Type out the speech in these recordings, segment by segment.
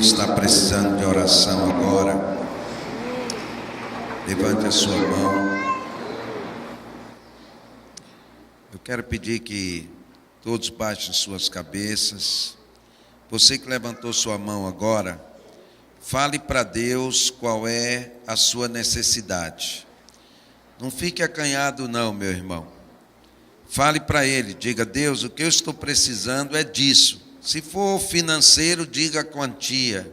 está precisando de oração agora, levante a sua mão. Eu quero pedir que todos baixem suas cabeças. Você que levantou sua mão agora, fale para Deus qual é a sua necessidade. Não fique acanhado não, meu irmão. Fale para Ele, diga: Deus, o que eu estou precisando é disso. Se for financeiro, diga a quantia.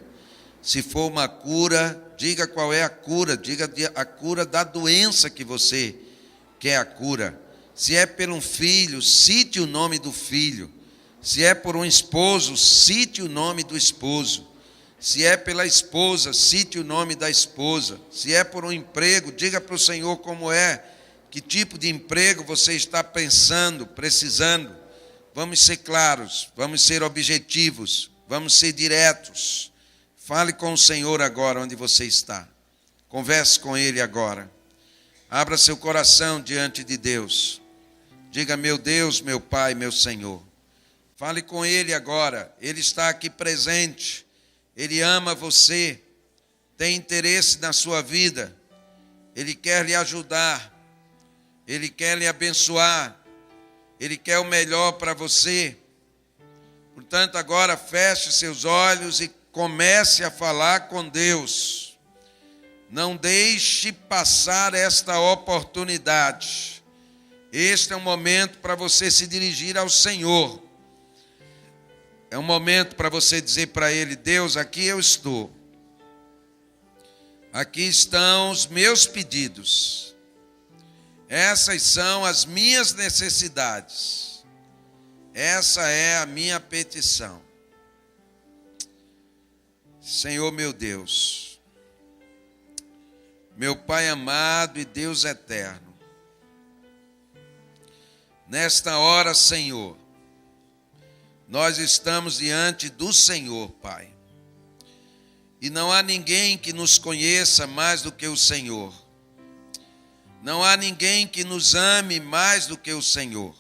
Se for uma cura, diga qual é a cura. Diga a cura da doença que você quer a cura. Se é por um filho, cite o nome do filho. Se é por um esposo, cite o nome do esposo. Se é pela esposa, cite o nome da esposa. Se é por um emprego, diga para o Senhor como é, que tipo de emprego você está pensando, precisando. Vamos ser claros, vamos ser objetivos, vamos ser diretos. Fale com o Senhor agora onde você está. Converse com Ele agora. Abra seu coração diante de Deus. Diga: meu Deus, meu Pai, meu Senhor. Fale com Ele agora. Ele está aqui presente. Ele ama você. Tem interesse na sua vida. Ele quer lhe ajudar. Ele quer lhe abençoar. Ele quer o melhor para você. Portanto, agora feche seus olhos e comece a falar com Deus. Não deixe passar esta oportunidade. Este é um momento para você se dirigir ao Senhor. É um momento para você dizer para Ele: Deus, aqui eu estou. Aqui estão os meus pedidos. Essas são as minhas necessidades. Essa é a minha petição. Senhor meu Deus, meu Pai amado e Deus eterno, nesta hora, Senhor, nós estamos diante do Senhor, Pai. E não há ninguém que nos conheça mais do que o Senhor. Não há ninguém que nos ame mais do que o Senhor.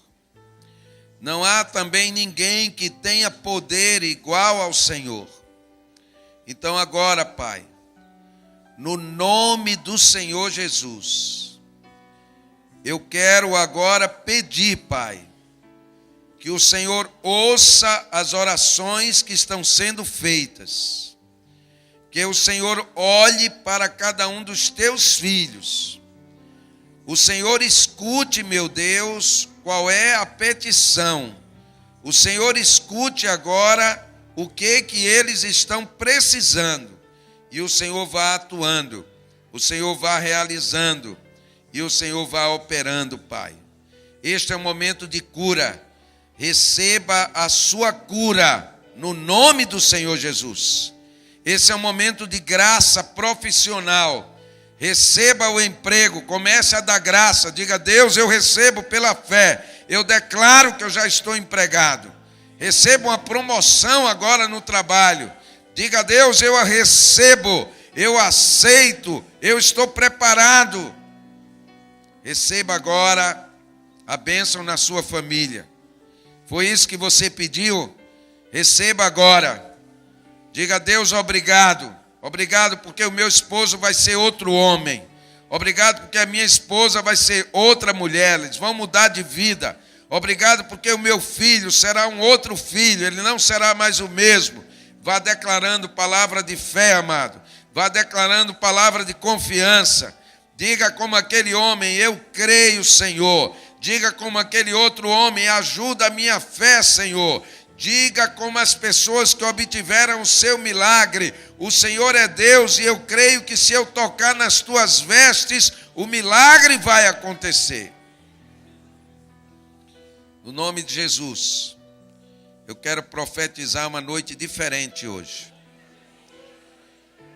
Não há também ninguém que tenha poder igual ao Senhor. Então agora, Pai, no nome do Senhor Jesus, eu quero agora pedir, Pai, que o Senhor ouça as orações que estão sendo feitas. Que o Senhor olhe para cada um dos teus filhos. O Senhor escute, meu Deus, qual é a petição. O Senhor escute agora o que eles estão precisando. E o Senhor vá atuando, o Senhor vá realizando e o Senhor vá operando, Pai. Este é um momento de cura. Receba a sua cura no nome do Senhor Jesus. Esse é um momento de graça profissional. Receba o emprego, comece a dar graça. Diga: Deus, eu recebo pela fé. Eu declaro que eu já estou empregado. Receba uma promoção agora no trabalho. Diga: Deus, eu a recebo, eu aceito, eu estou preparado. Receba agora a bênção na sua família. Foi isso que você pediu? Receba agora. Diga: Deus, obrigado. Obrigado porque o meu esposo vai ser outro homem. Obrigado porque a minha esposa vai ser outra mulher. Eles vão mudar de vida. Obrigado porque o meu filho será um outro filho. Ele não será mais o mesmo. Vá declarando palavra de fé, amado. Vá declarando palavra de confiança. Diga como aquele homem: eu creio, Senhor. Diga como aquele outro homem: ajuda a minha fé, Senhor. Diga como as pessoas que obtiveram o seu milagre: o Senhor é Deus e eu creio que se eu tocar nas tuas vestes, o milagre vai acontecer. No nome de Jesus, eu quero profetizar uma noite diferente hoje.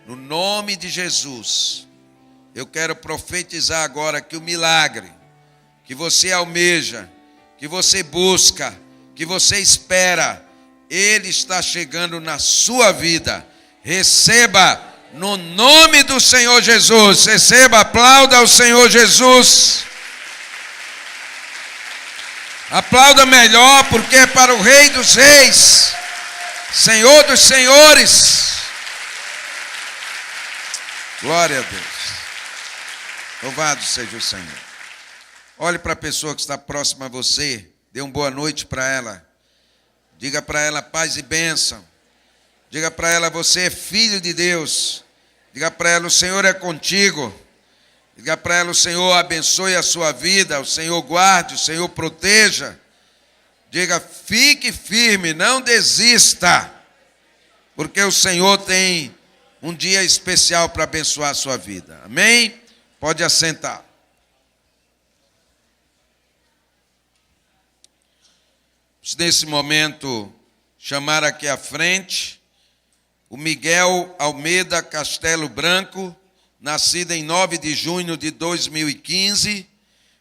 No nome de Jesus, eu quero profetizar agora que o milagre que você almeja, que você busca, que você espera, ele está chegando na sua vida. Receba no nome do Senhor Jesus. Receba, aplauda ao Senhor Jesus. Aplauda melhor, porque é para o Rei dos Reis, Senhor dos Senhores, Glória a Deus. Louvado seja o Senhor. Olhe para a pessoa que está próxima a você, dê uma boa noite para ela. Diga para ela paz e bênção. Diga para ela, você é filho de Deus. Diga para ela, o Senhor é contigo. Diga para ela, o Senhor abençoe a sua vida, o Senhor guarde, o Senhor proteja. Diga, fique firme, não desista, porque o Senhor tem um dia especial para abençoar a sua vida. Amém? Pode assentar. Nesse momento, chamar aqui à frente o Miguel Almeida Castelo Branco, nascido em 9 de junho de 2015,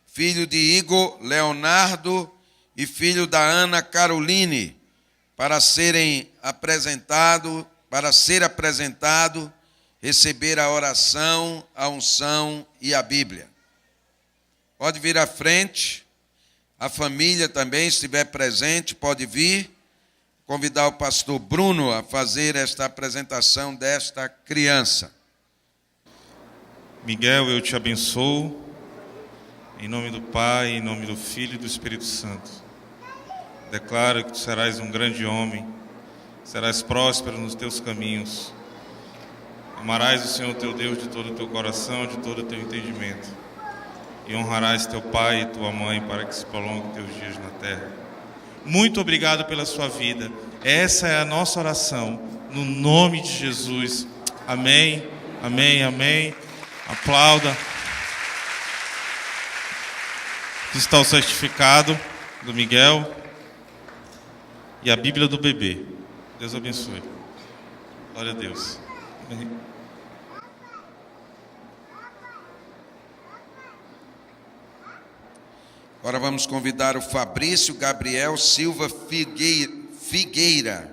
filho de Igor Leonardo e filho da Ana Caroline, para ser apresentado, receber a oração, a unção e a Bíblia. Pode vir à frente, a família também, se estiver presente, pode vir. Convidar o pastor Bruno a fazer esta apresentação desta criança. Miguel, eu te abençoo, em nome do Pai, em nome do Filho e do Espírito Santo. Declaro que tu serás um grande homem, serás próspero nos teus caminhos. Amarás o Senhor teu Deus de todo o teu coração, de todo o teu entendimento. E honrarás teu pai e tua mãe para que se prolonguem teus dias na terra. Muito obrigado pela sua vida. Essa é a nossa oração, no nome de Jesus. Amém, amém, amém. Aplauda. Aqui está o certificado do Miguel e a Bíblia do bebê. Deus abençoe. Glória a Deus. Amém. Agora vamos convidar o Fabrício Gabriel Silva Figueira,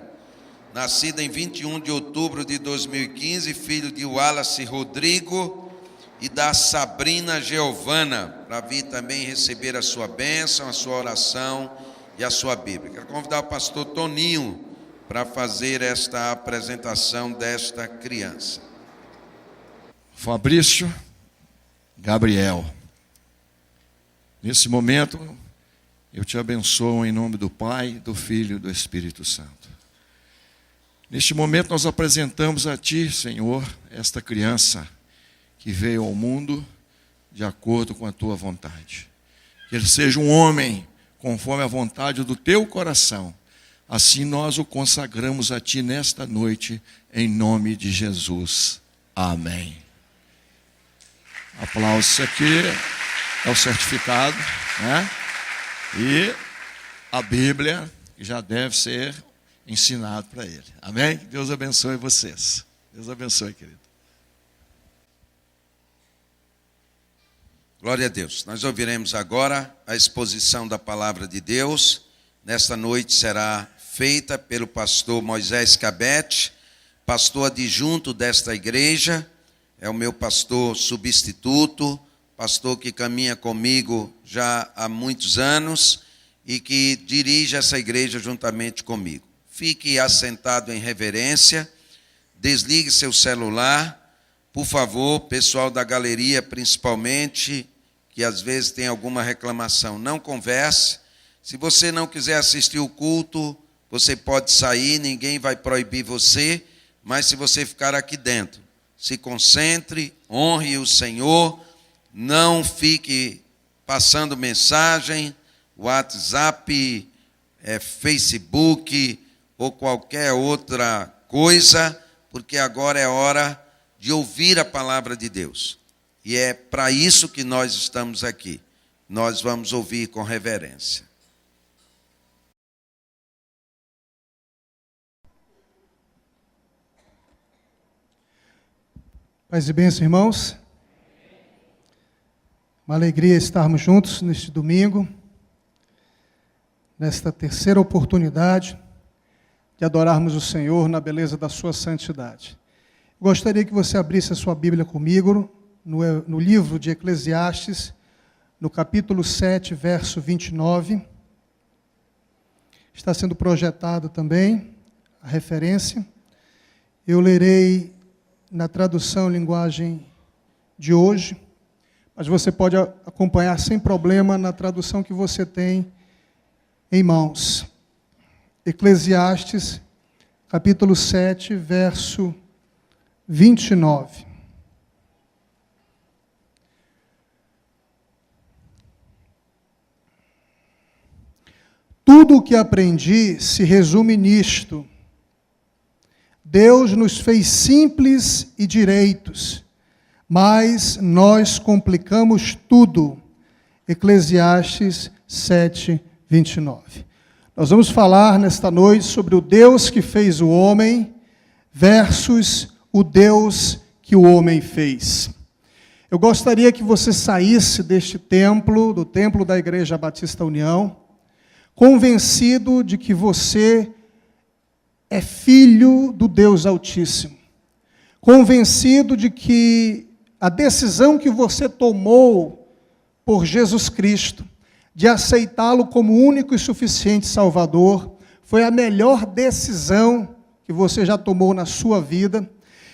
nascido em 21 de outubro de 2015, filho de Wallace Rodrigo e da Sabrina Giovana, para vir também receber a sua bênção, a sua oração e a sua Bíblia. Quero convidar o pastor Toninho para fazer esta apresentação desta criança. Fabrício Gabriel. Nesse momento, eu te abençoo em nome do Pai, do Filho e do Espírito Santo. Neste momento, nós apresentamos a Ti, Senhor, esta criança que veio ao mundo de acordo com a Tua vontade. Que ele seja um homem conforme a vontade do Teu coração. Assim nós o consagramos a Ti nesta noite, em nome de Jesus. Amém. Aplausos aqui. É o certificado, né? E a Bíblia já deve ser ensinado para ele. Amém? Deus abençoe vocês. Deus abençoe, querido. Glória a Deus. Nós ouviremos agora a exposição da palavra de Deus. Nesta noite será feita pelo pastor Moisés Cabete, pastor adjunto desta igreja, é o meu pastor substituto, pastor que caminha comigo já há muitos anos e que dirige essa igreja juntamente comigo. Fique assentado em reverência, desligue seu celular, por favor, pessoal da galeria principalmente, que às vezes tem alguma reclamação, não converse. Se você não quiser assistir o culto, você pode sair, ninguém vai proibir você, mas se você ficar aqui dentro, se concentre, honre o Senhor. Não fique passando mensagem, WhatsApp, Facebook ou qualquer outra coisa, porque agora é hora de ouvir a palavra de Deus. E é para isso que nós estamos aqui. Nós vamos ouvir com reverência. Paz e bênção, irmãos. Uma alegria estarmos juntos neste domingo, nesta terceira oportunidade de adorarmos o Senhor na beleza da sua santidade. Gostaria que você abrisse a sua Bíblia comigo, no livro de Eclesiastes, no capítulo 7, verso 29. Está sendo projetado também a referência. Eu lerei na tradução linguagem de hoje, mas você pode acompanhar sem problema na tradução que você tem em mãos. Eclesiastes, capítulo 7, verso 29. Tudo o que aprendi se resume nisto: Deus nos fez simples e direitos, mas nós complicamos tudo. Eclesiastes 7, 29. Nós vamos falar nesta noite sobre o Deus que fez o homem versus o Deus que o homem fez. Eu gostaria que você saísse deste templo, do templo da Igreja Batista União, convencido de que você é filho do Deus Altíssimo, convencido de que a decisão que você tomou por Jesus Cristo, de aceitá-lo como único e suficiente Salvador, foi a melhor decisão que você já tomou na sua vida.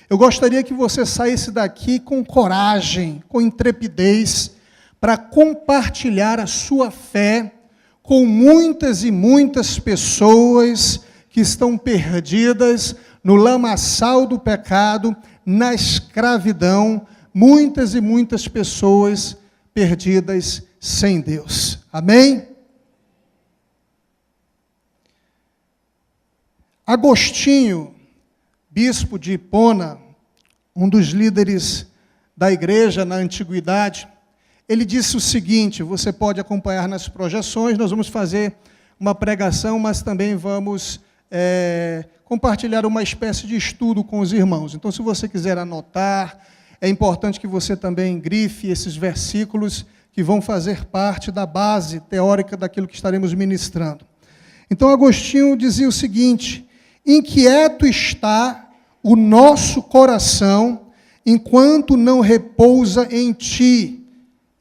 Eu gostaria que você saísse daqui com coragem, com intrepidez, para compartilhar a sua fé com muitas e muitas pessoas que estão perdidas no lamaçal do pecado, na escravidão, muitas e muitas pessoas perdidas sem Deus. Amém? Agostinho, bispo de Hipona, um dos líderes da igreja na antiguidade, ele disse o seguinte, você pode acompanhar nas projeções, nós vamos fazer uma pregação, mas também vamos compartilhar uma espécie de estudo com os irmãos. Então, se você quiser anotar, é importante que você também grife esses versículos que vão fazer parte da base teórica daquilo que estaremos ministrando. Então, Agostinho dizia o seguinte: inquieto está o nosso coração enquanto não repousa em ti.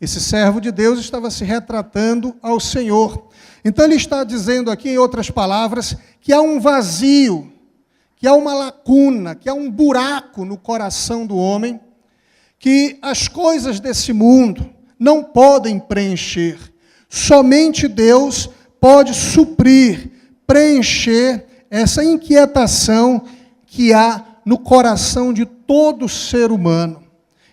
Esse servo de Deus estava se retratando ao Senhor. Então ele está dizendo aqui, em outras palavras, que há um vazio, que há uma lacuna, que há um buraco no coração do homem, que as coisas desse mundo não podem preencher. Somente Deus pode suprir, preencher essa inquietação que há no coração de todo ser humano.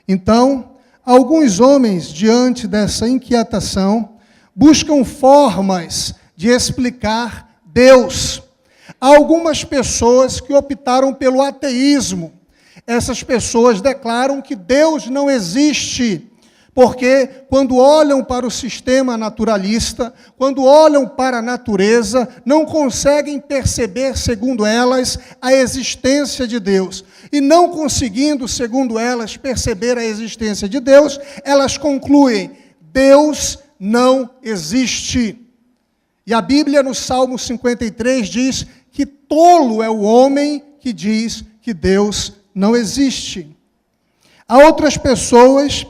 Então, alguns homens, diante dessa inquietação, buscam formas de explicar Deus. Há algumas pessoas que optaram pelo ateísmo. Essas pessoas declaram que Deus não existe, porque quando olham para o sistema naturalista, quando olham para a natureza, não conseguem perceber, segundo elas, a existência de Deus. E não conseguindo, segundo elas, perceber a existência de Deus, elas concluem: Deus não existe. E a Bíblia, no Salmo 53, diz que tolo é o homem que diz que Deus não existe. Há outras pessoas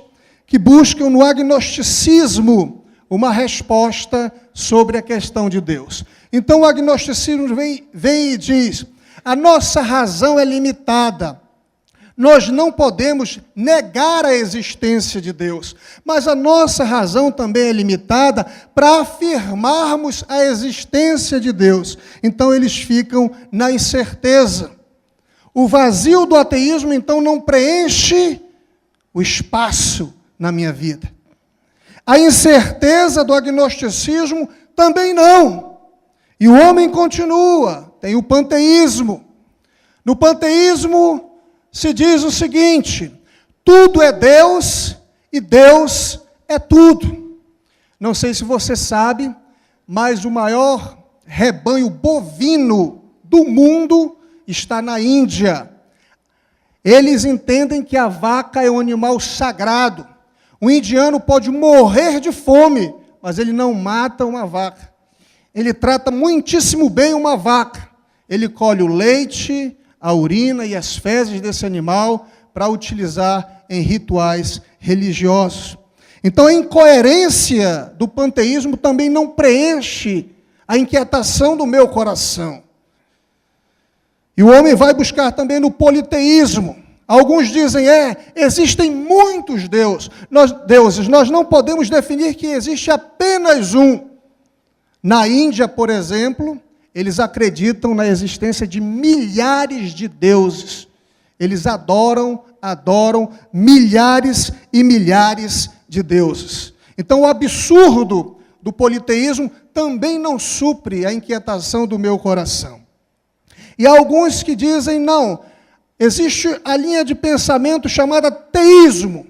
que buscam no agnosticismo uma resposta sobre a questão de Deus. Então o agnosticismo vem e diz: a nossa razão é limitada, nós não podemos negar a existência de Deus, mas a nossa razão também é limitada para afirmarmos a existência de Deus. Então eles ficam na incerteza. O vazio do ateísmo, então, não preenche o espaço na minha vida. A incerteza do agnosticismo também não. E o homem continua, tem o panteísmo. No panteísmo se diz o seguinte: tudo é Deus e Deus é tudo. Não sei se você sabe, mas o maior rebanho bovino do mundo está na Índia. Eles entendem que a vaca é um animal sagrado. O indiano pode morrer de fome, mas ele não mata uma vaca. Ele trata muitíssimo bem uma vaca. Ele colhe o leite, a urina e as fezes desse animal para utilizar em rituais religiosos. Então, a incoerência do panteísmo também não preenche a inquietação do meu coração. E o homem vai buscar também no politeísmo. Alguns dizem, existem muitos deuses. Nós não podemos definir que existe apenas um. Na Índia, por exemplo, eles acreditam na existência de milhares de deuses. Eles adoram milhares e milhares de deuses. Então, o absurdo do politeísmo também não supre a inquietação do meu coração. E há alguns que dizem, não, existe a linha de pensamento chamada teísmo.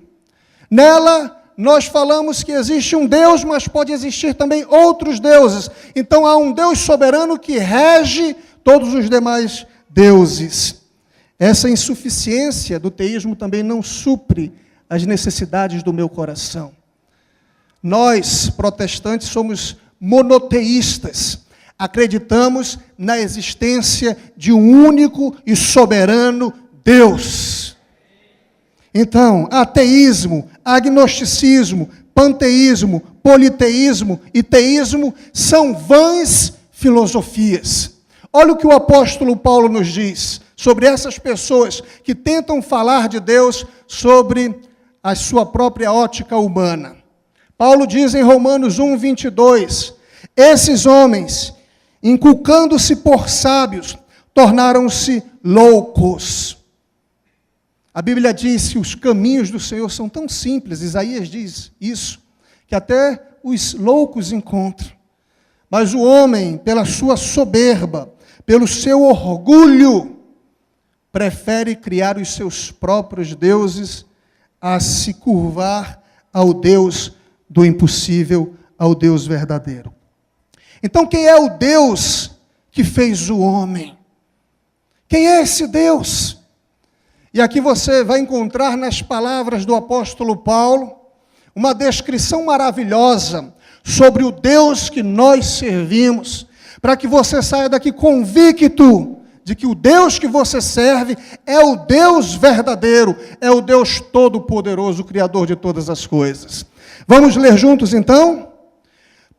Nela, nós falamos que existe um Deus, mas pode existir também outros deuses. Então, há um Deus soberano que rege todos os demais deuses. Essa insuficiência do teísmo também não supre as necessidades do meu coração. Nós, protestantes, somos monoteístas. Acreditamos na existência de um único e soberano Deus. Então, ateísmo, agnosticismo, panteísmo, politeísmo e teísmo são vãs filosofias. Olha o que o apóstolo Paulo nos diz sobre essas pessoas que tentam falar de Deus sobre a sua própria ótica humana. Paulo diz em Romanos 1:22, esses homens, inculcando-se por sábios, tornaram-se loucos. A Bíblia diz que os caminhos do Senhor são tão simples, Isaías diz isso, que até os loucos encontram. Mas o homem, pela sua soberba, pelo seu orgulho, prefere criar os seus próprios deuses a se curvar ao Deus do impossível, ao Deus verdadeiro. Então, quem é o Deus que fez o homem? Quem é esse Deus? E aqui você vai encontrar nas palavras do apóstolo Paulo uma descrição maravilhosa sobre o Deus que nós servimos, para que você saia daqui convicto de que o Deus que você serve é o Deus verdadeiro, é o Deus todo-poderoso, o Criador de todas as coisas. Vamos ler juntos então?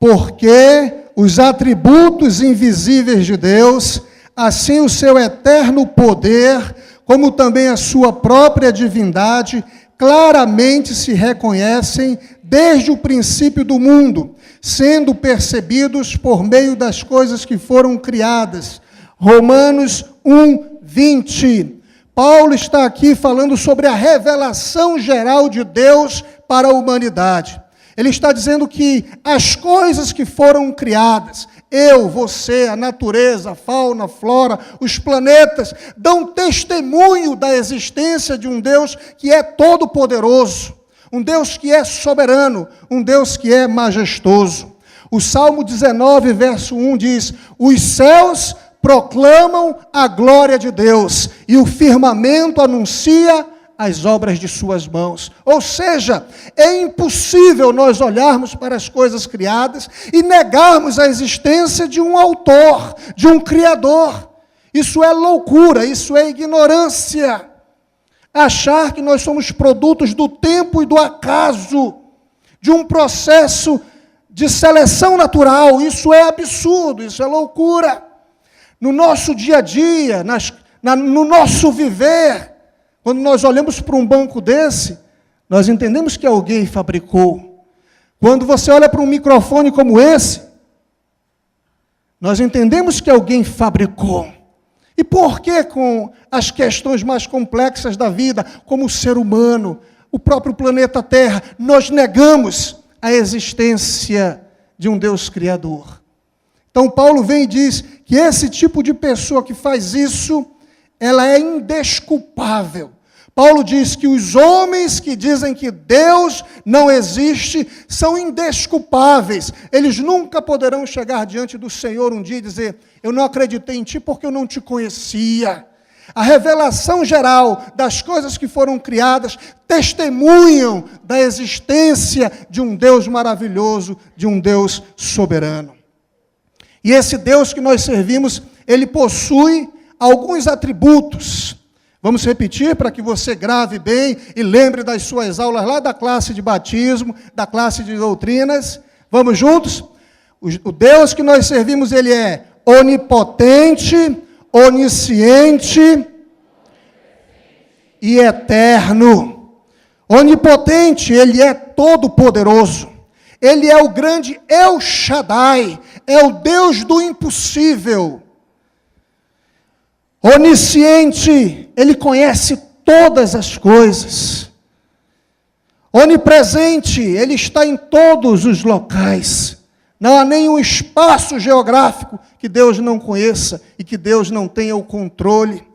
Porque os atributos invisíveis de Deus, assim o seu eterno poder, como também a sua própria divindade, claramente se reconhecem desde o princípio do mundo, sendo percebidos por meio das coisas que foram criadas. Romanos 1:20. Paulo está aqui falando sobre a revelação geral de Deus para a humanidade. Ele está dizendo que as coisas que foram criadas, eu, você, a natureza, a fauna, a flora, os planetas, dão testemunho da existência de um Deus que é todo-poderoso, um Deus que é soberano, um Deus que é majestoso. O Salmo 19, verso 1 diz, os céus proclamam a glória de Deus, e o firmamento anuncia as obras de suas mãos. Ou seja, é impossível nós olharmos para as coisas criadas e negarmos a existência de um autor, de um criador. Isso é loucura, isso é ignorância. Achar que nós somos produtos do tempo e do acaso, de um processo de seleção natural, isso é absurdo, isso é loucura. No nosso dia a dia, no nosso viver, quando nós olhamos para um banco desse, nós entendemos que alguém fabricou. Quando você olha para um microfone como esse, nós entendemos que alguém fabricou. E por que com as questões mais complexas da vida, como o ser humano, o próprio planeta Terra, nós negamos a existência de um Deus Criador? Então Paulo vem e diz que esse tipo de pessoa que faz isso, ela é indesculpável. Paulo diz que os homens que dizem que Deus não existe são indesculpáveis. Eles nunca poderão chegar diante do Senhor um dia e dizer, eu não acreditei em ti porque eu não te conhecia. A revelação geral das coisas que foram criadas testemunham da existência de um Deus maravilhoso, de um Deus soberano. E esse Deus que nós servimos, ele possui alguns atributos. Vamos repetir para que você grave bem e lembre das suas aulas lá da classe de batismo, da classe de doutrinas. Vamos juntos? O Deus que nós servimos, ele é onipotente, onisciente, e eterno. Onipotente, Ele é todo-poderoso. Ele é o grande El Shaddai, é o Deus do impossível. Onisciente, Ele conhece todas as coisas. Onipresente, Ele está em todos os locais. Não há nenhum espaço geográfico que Deus não conheça e que Deus não tenha o controle.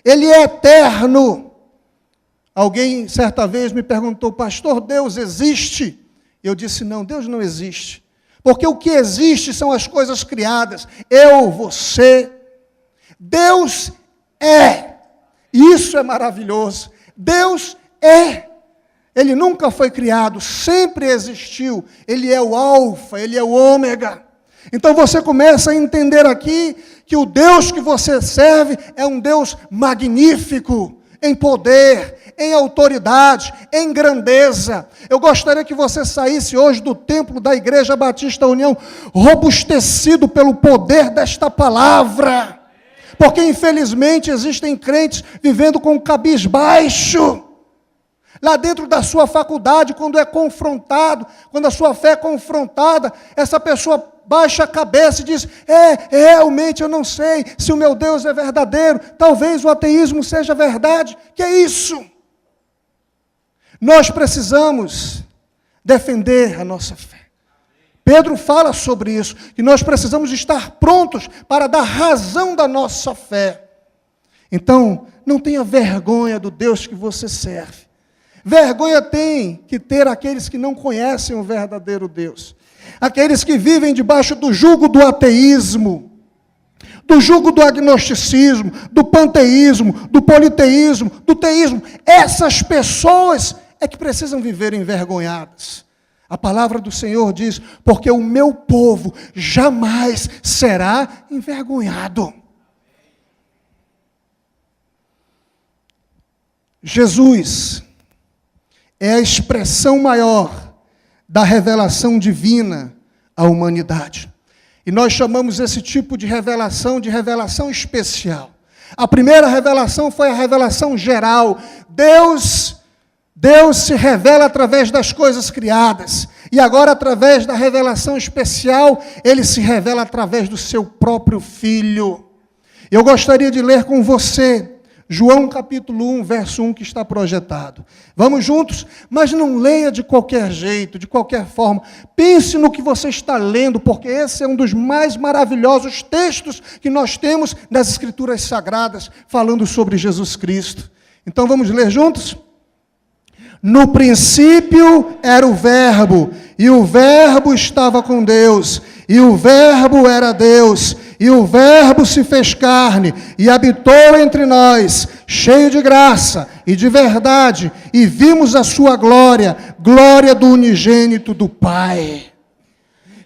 Ele é eterno. Alguém certa vez me perguntou, pastor, Deus existe? Eu disse, não, Deus não existe. Porque o que existe são as coisas criadas. Eu, você. Deus é. Isso é maravilhoso. Deus é. Ele nunca foi criado, sempre existiu. Ele é o alfa, ele é o ômega. Então você começa a entender aqui que o Deus que você serve é um Deus magnífico, em poder, em autoridade, em grandeza. Eu gostaria que você saísse hoje do templo da Igreja Batista União, robustecido pelo poder desta palavra. Porque infelizmente existem crentes vivendo com cabisbaixo. Lá dentro da sua faculdade, quando é confrontado, quando a sua fé é confrontada, essa pessoa baixa a cabeça e diz, realmente eu não sei se o meu Deus é verdadeiro, talvez o ateísmo seja verdade. Que é isso? Nós precisamos defender a nossa fé. Pedro fala sobre isso, que nós precisamos estar prontos para dar razão da nossa fé. Então, não tenha vergonha do Deus que você serve. Vergonha tem que ter aqueles que não conhecem o verdadeiro Deus. Aqueles que vivem debaixo do jugo do ateísmo, do jugo do agnosticismo, do panteísmo, do politeísmo, do teísmo. Essas pessoas é que precisam viver envergonhadas. A palavra do Senhor diz, porque o meu povo jamais será envergonhado. Jesus é a expressão maior da revelação divina à humanidade. E nós chamamos esse tipo de revelação especial. A primeira revelação foi a revelação geral. Deus se revela através das coisas criadas. E agora, através da revelação especial, Ele se revela através do seu próprio Filho. Eu gostaria de ler com você João capítulo 1, verso 1, que está projetado. Vamos juntos? Mas não leia de qualquer jeito, de qualquer forma. Pense no que você está lendo, porque esse é um dos mais maravilhosos textos que nós temos das Escrituras Sagradas, falando sobre Jesus Cristo. Então vamos ler juntos? No princípio era o Verbo, e o Verbo estava com Deus, e o Verbo era Deus, e o Verbo se fez carne, e habitou entre nós, cheio de graça e de verdade, e vimos a sua glória, glória do unigênito do Pai.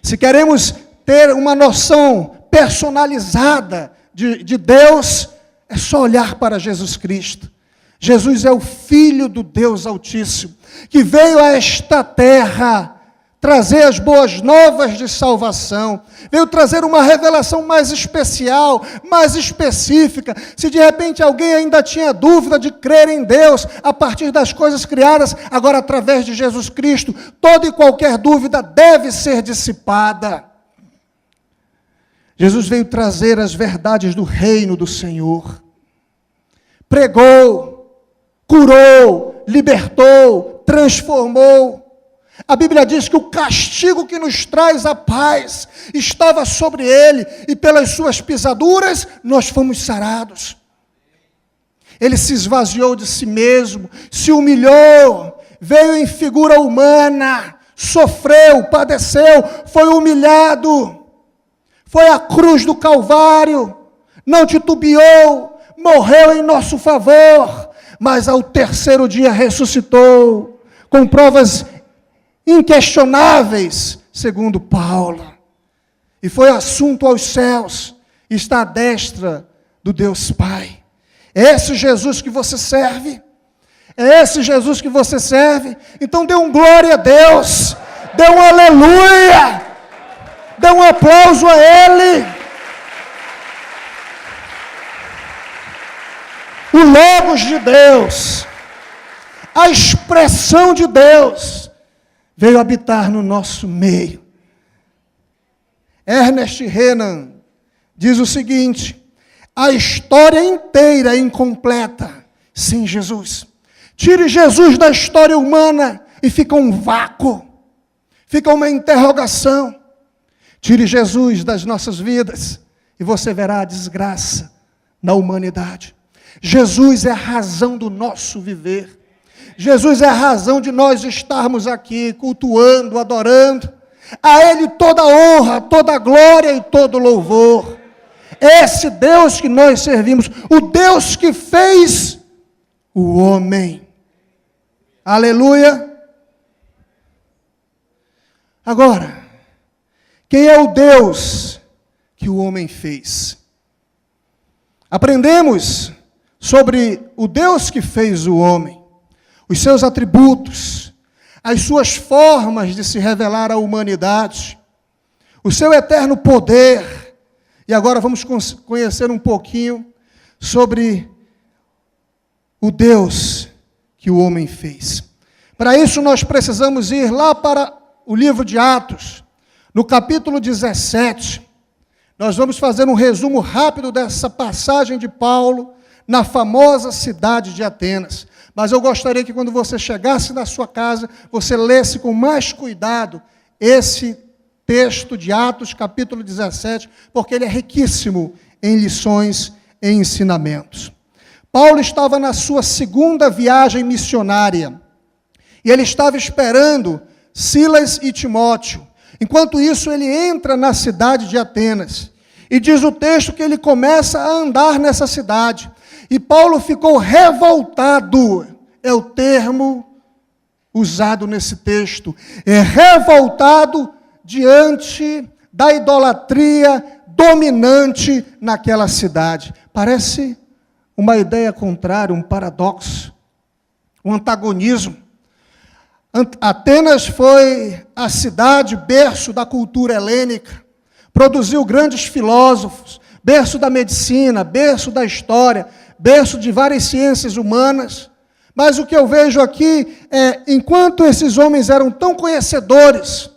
Se queremos ter uma noção personalizada de Deus, é só olhar para Jesus Cristo. Jesus é o Filho do Deus Altíssimo, que veio a esta terra trazer as boas novas de salvação, veio trazer uma revelação mais especial, mais específica. Se de repente alguém ainda tinha dúvida de crer em Deus a partir das coisas criadas, agora através de Jesus Cristo, toda e qualquer dúvida deve ser dissipada. Jesus veio trazer as verdades do reino do Senhor. Pregou, curou, libertou, transformou. A Bíblia diz que o castigo que nos traz a paz estava sobre ele, e pelas suas pisaduras nós fomos sarados. Ele se esvaziou de si mesmo, se humilhou, veio em figura humana, sofreu, padeceu, foi humilhado, foi à cruz do Calvário, não titubeou, morreu em nosso favor, mas ao terceiro dia ressuscitou, com provas inquestionáveis, segundo Paulo, e foi assunto aos céus, está à destra do Deus Pai. É esse Jesus que você serve? É esse Jesus que você serve? Então dê um glória a Deus, dê um aleluia, dê um aplauso a Ele. O Logos de Deus, a expressão de Deus, veio habitar no nosso meio. Ernest Renan diz o seguinte: a história inteira é incompleta sem Jesus. Tire Jesus da história humana e fica um vácuo, fica uma interrogação. Tire Jesus das nossas vidas e você verá a desgraça na humanidade. Jesus é a razão do nosso viver. Jesus é a razão de nós estarmos aqui cultuando, adorando. A Ele toda a honra, toda a glória e todo o louvor. Esse Deus que nós servimos, o Deus que fez o homem. Aleluia. Agora, quem é o Deus que o homem fez? Aprendemos sobre o Deus que fez o homem, os seus atributos, as suas formas de se revelar à humanidade, o seu eterno poder. E agora vamos conhecer um pouquinho sobre o Deus que o homem fez. Para isso nós precisamos ir lá para o livro de Atos, no capítulo 17. Nós vamos fazer um resumo rápido dessa passagem de Paulo na famosa cidade de Atenas. Mas eu gostaria que quando você chegasse na sua casa, você lesse com mais cuidado esse texto de Atos, capítulo 17, porque ele é riquíssimo em lições e ensinamentos. Paulo estava na sua segunda viagem missionária, e ele estava esperando Silas e Timóteo. Enquanto isso, ele entra na cidade de Atenas, e diz o texto que ele começa a andar nessa cidade, e Paulo ficou revoltado, é o termo usado nesse texto, é revoltado diante da idolatria dominante naquela cidade. Parece uma ideia contrária, um paradoxo, um antagonismo. Atenas foi a cidade berço da cultura helênica, produziu grandes filósofos, berço da medicina, berço da história, berço de várias ciências humanas. Mas o que eu vejo aqui é, enquanto esses homens eram tão conhecedores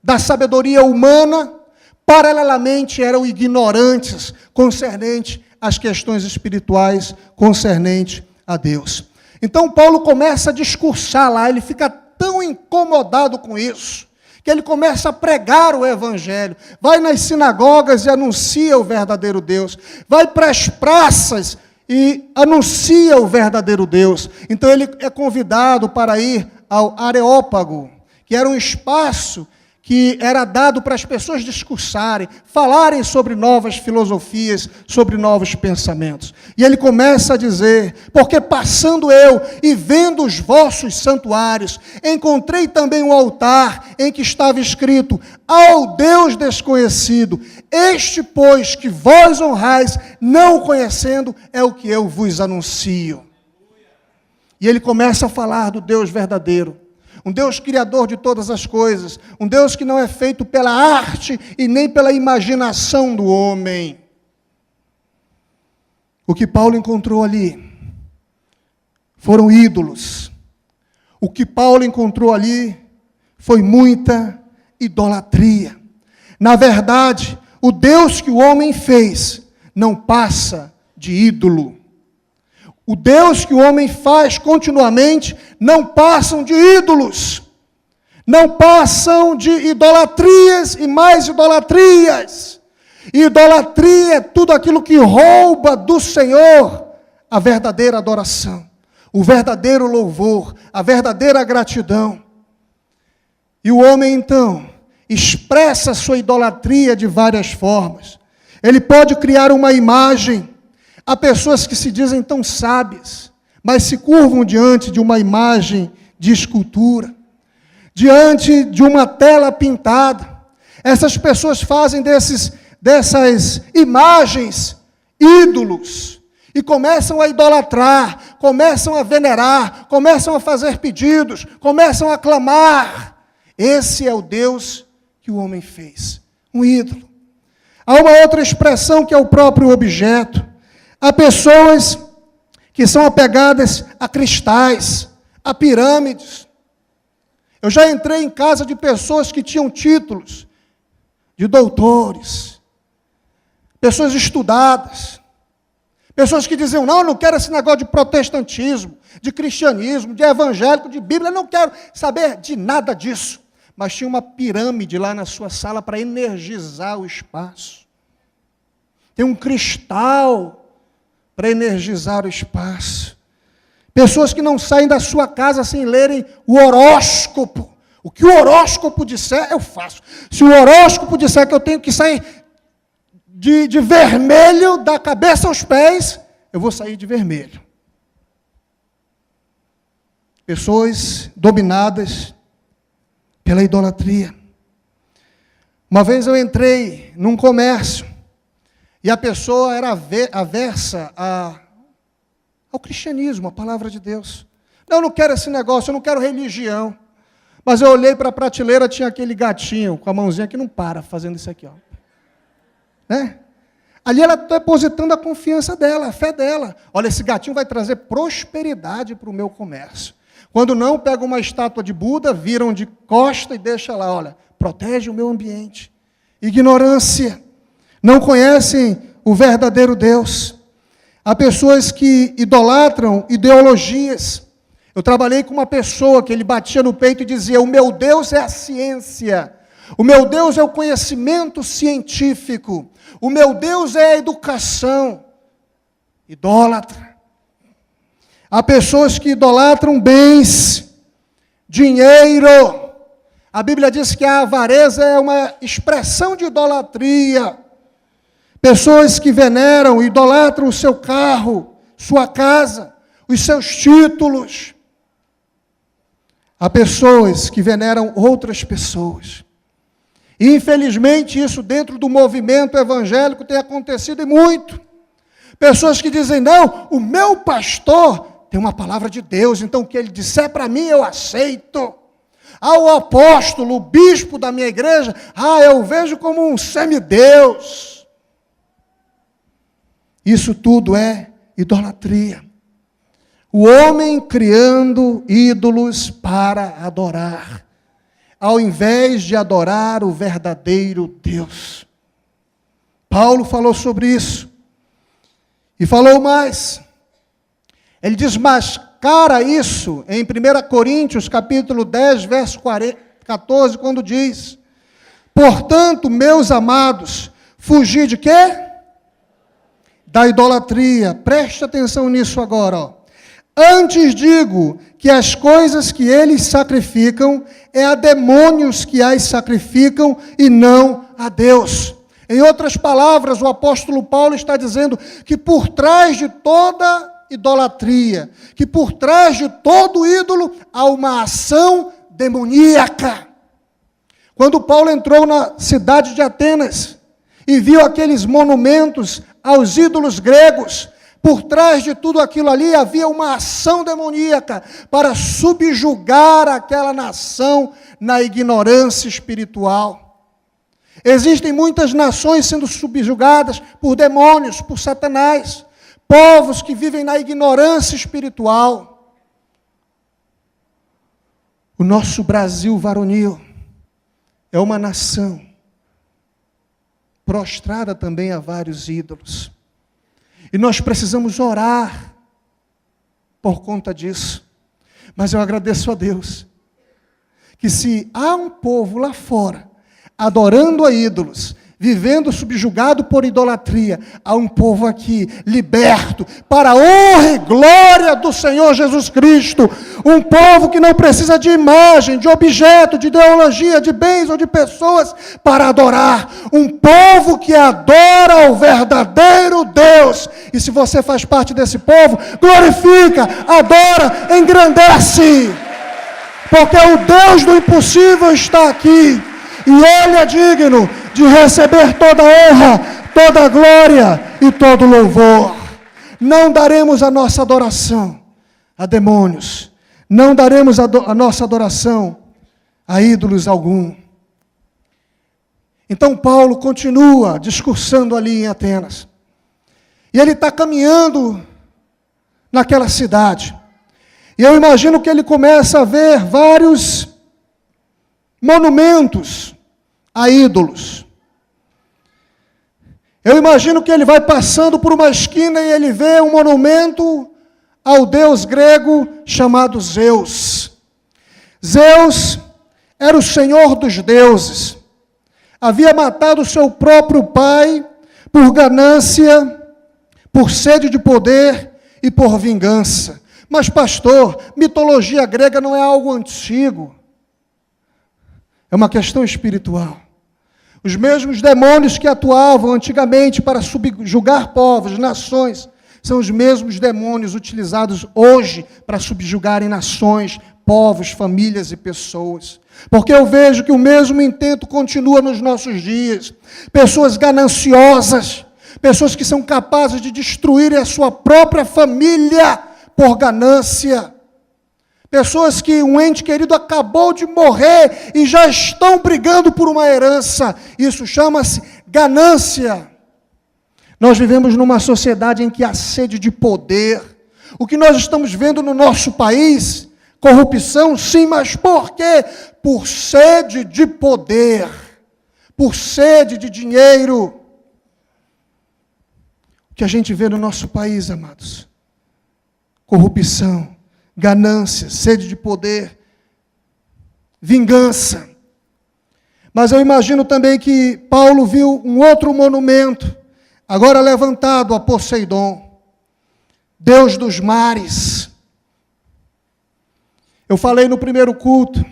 da sabedoria humana, paralelamente eram ignorantes concernente às questões espirituais, concernente a Deus. Então Paulo começa a discursar lá, ele fica tão incomodado com isso, que ele começa a pregar o evangelho, vai nas sinagogas e anuncia o verdadeiro Deus, vai para as praças e anuncia o verdadeiro Deus. Então ele é convidado para ir ao Areópago, que era um espaço que era dado para as pessoas discursarem, falarem sobre novas filosofias, sobre novos pensamentos. E ele começa a dizer: porque passando eu e vendo os vossos santuários, encontrei também um altar em que estava escrito: ao Deus desconhecido, este, pois, que vós honrais, não o conhecendo, é o que eu vos anuncio. E ele começa a falar do Deus verdadeiro, um Deus criador de todas as coisas, um Deus que não é feito pela arte e nem pela imaginação do homem. O que Paulo encontrou ali foram ídolos. O que Paulo encontrou ali foi muita idolatria. Na verdade, o Deus que o homem fez não passa de ídolo. O Deus que o homem faz continuamente não passam de ídolos, não passam de idolatrias e mais idolatrias. Idolatria é tudo aquilo que rouba do Senhor a verdadeira adoração, o verdadeiro louvor, a verdadeira gratidão. E o homem, então, expressa sua idolatria de várias formas. Ele pode criar uma imagem. Há pessoas que se dizem tão sábias, mas se curvam diante de uma imagem de escultura, diante de uma tela pintada. Essas pessoas fazem dessas imagens ídolos e começam a idolatrar, começam a venerar, começam a fazer pedidos, começam a clamar. Esse é o Deus que o homem fez, um ídolo. Há uma outra expressão que é o próprio objeto. Há pessoas que são apegadas a cristais, a pirâmides. Eu já entrei em casa de pessoas que tinham títulos de doutores, pessoas estudadas, pessoas que diziam, não, eu não quero esse negócio de protestantismo, de cristianismo, de evangélico, de Bíblia, eu não quero saber de nada disso. Mas tinha uma pirâmide lá na sua sala para energizar o espaço. Tem um cristal para energizar o espaço. Pessoas que não saem da sua casa sem lerem o horóscopo. O que o horóscopo disser, eu faço. Se o horóscopo disser que eu tenho que sair de vermelho da cabeça aos pés, eu vou sair de vermelho. Pessoas dominadas pela idolatria. Uma vez eu entrei num comércio e a pessoa era aversa ao cristianismo, à palavra de Deus. Não, eu não quero esse negócio, eu não quero religião. Mas eu olhei para a prateleira, tinha aquele gatinho com a mãozinha que não para fazendo isso aqui, ó. Né? Ali ela está depositando a confiança dela, a fé dela. Olha, esse gatinho vai trazer prosperidade para o meu comércio. Quando não, pega uma estátua de Buda, viram de costa e deixa lá, olha, protege o meu ambiente. Ignorância. Não conhecem o verdadeiro Deus. Há pessoas que idolatram ideologias. Eu trabalhei com uma pessoa que ele batia no peito e dizia, o meu Deus é a ciência. O meu Deus é o conhecimento científico. O meu Deus é a educação. Idólatra. Há pessoas que idolatram bens, dinheiro. A Bíblia diz que a avareza é uma expressão de idolatria. Pessoas que veneram, idolatram o seu carro, sua casa, os seus títulos. Há pessoas que veneram outras pessoas. E, infelizmente, isso dentro do movimento evangélico tem acontecido e muito. Pessoas que dizem, não, o meu pastor tem uma palavra de Deus, então o que ele disser para mim eu aceito. O apóstolo, o bispo da minha igreja, eu vejo como um semideus. Isso tudo é idolatria. O homem criando ídolos para adorar, ao invés de adorar o verdadeiro Deus. Paulo falou sobre isso. E falou mais. Ele desmascara isso em 1 Coríntios, capítulo 10, verso 14, quando diz, portanto, meus amados, fugir de quê? Da idolatria. Preste atenção nisso agora, ó. Antes digo que as coisas que eles sacrificam é a demônios que as sacrificam e não a Deus. Em outras palavras, o apóstolo Paulo está dizendo que por trás de toda idolatria, que por trás de todo ídolo há uma ação demoníaca. Quando Paulo entrou na cidade de Atenas e viu aqueles monumentos aos ídolos gregos, por trás de tudo aquilo ali havia uma ação demoníaca para subjugar aquela nação na ignorância espiritual. Existem muitas nações sendo subjugadas por demônios, por Satanás, povos que vivem na ignorância espiritual. O nosso Brasil varonil é uma nação prostrada também a vários ídolos. E nós precisamos orar por conta disso. Mas eu agradeço a Deus, que se há um povo lá fora, adorando a ídolos, vivendo subjugado por idolatria, há um povo aqui, liberto, para a honra e glória do Senhor Jesus Cristo, um povo que não precisa de imagem, de objeto, de ideologia, de bens ou de pessoas, para adorar, um povo que adora o verdadeiro Deus, e se você faz parte desse povo, glorifica, adora, engrandece, porque o Deus do impossível está aqui, e Ele é digno de receber toda a honra, toda a glória e todo o louvor. Não daremos a nossa adoração a demônios, não daremos a nossa adoração a ídolos algum. Então Paulo continua discursando ali em Atenas, e ele está caminhando naquela cidade. E eu imagino que ele começa a ver vários monumentos a ídolos. Eu imagino que ele vai passando por uma esquina e ele vê um monumento ao deus grego chamado Zeus. Zeus era o senhor dos deuses. Havia matado seu próprio pai por ganância, por sede de poder e por vingança. Mas, pastor, mitologia grega não é algo antigo. É uma questão espiritual. Os mesmos demônios que atuavam antigamente para subjugar povos, nações, são os mesmos demônios utilizados hoje para subjugarem nações, povos, famílias e pessoas. Porque eu vejo que o mesmo intento continua nos nossos dias. Pessoas gananciosas, pessoas que são capazes de destruírem a sua própria família por ganância. Pessoas que um ente querido acabou de morrer e já estão brigando por uma herança. Isso chama-se ganância. Nós vivemos numa sociedade em que há sede de poder. O que nós estamos vendo no nosso país, corrupção, sim, mas por quê? Por sede de poder, por sede de dinheiro. O que a gente vê no nosso país, amados? Corrupção, ganância, sede de poder, vingança. Mas eu imagino também que Paulo viu um outro monumento, agora levantado a Poseidon, Deus dos mares. Eu falei no primeiro culto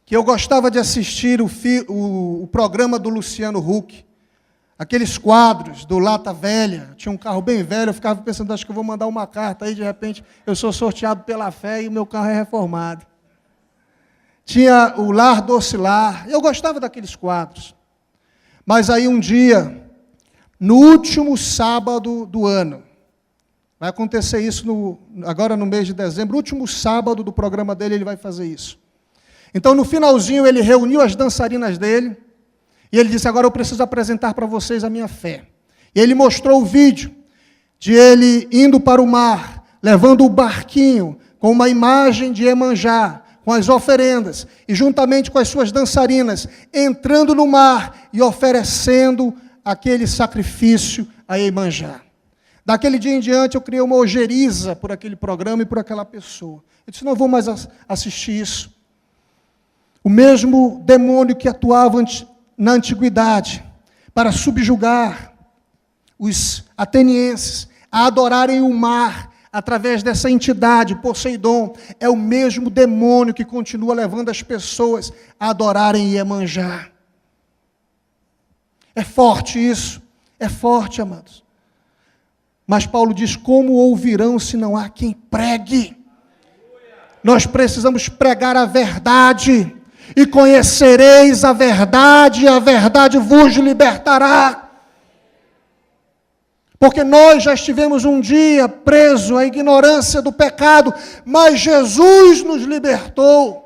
que eu gostava de assistir o programa do Luciano Huck, aqueles quadros do Lata Velha. Tinha um carro bem velho, eu ficava pensando, acho que eu vou mandar uma carta, aí de repente eu sou sorteado pela fé e o meu carro é reformado. Tinha o Lar Doce Lar, eu gostava daqueles quadros. Mas aí um dia, no último sábado do ano, vai acontecer isso agora no mês de dezembro, último sábado do programa dele, ele vai fazer isso. Então, no finalzinho, ele reuniu as dançarinas dele, e ele disse, agora eu preciso apresentar para vocês a minha fé. E ele mostrou o vídeo de ele indo para o mar, levando o barquinho com uma imagem de Iemanjá, com as oferendas, e juntamente com as suas dançarinas, entrando no mar e oferecendo aquele sacrifício a Iemanjá. Daquele dia em diante, eu criei uma ojeriza por aquele programa e por aquela pessoa. Eu disse, não vou mais assistir isso. O mesmo demônio que atuava na antiguidade para subjugar os atenienses a adorarem o mar através dessa entidade, Poseidon, é o mesmo demônio que continua levando as pessoas a adorarem Iemanjá. É forte isso, é forte, amados. Mas Paulo diz, como ouvirão se não há quem pregue? Nós precisamos pregar a verdade, e conhecereis a verdade, e a verdade vos libertará. Porque nós já estivemos um dia presos à ignorância do pecado, mas Jesus nos libertou.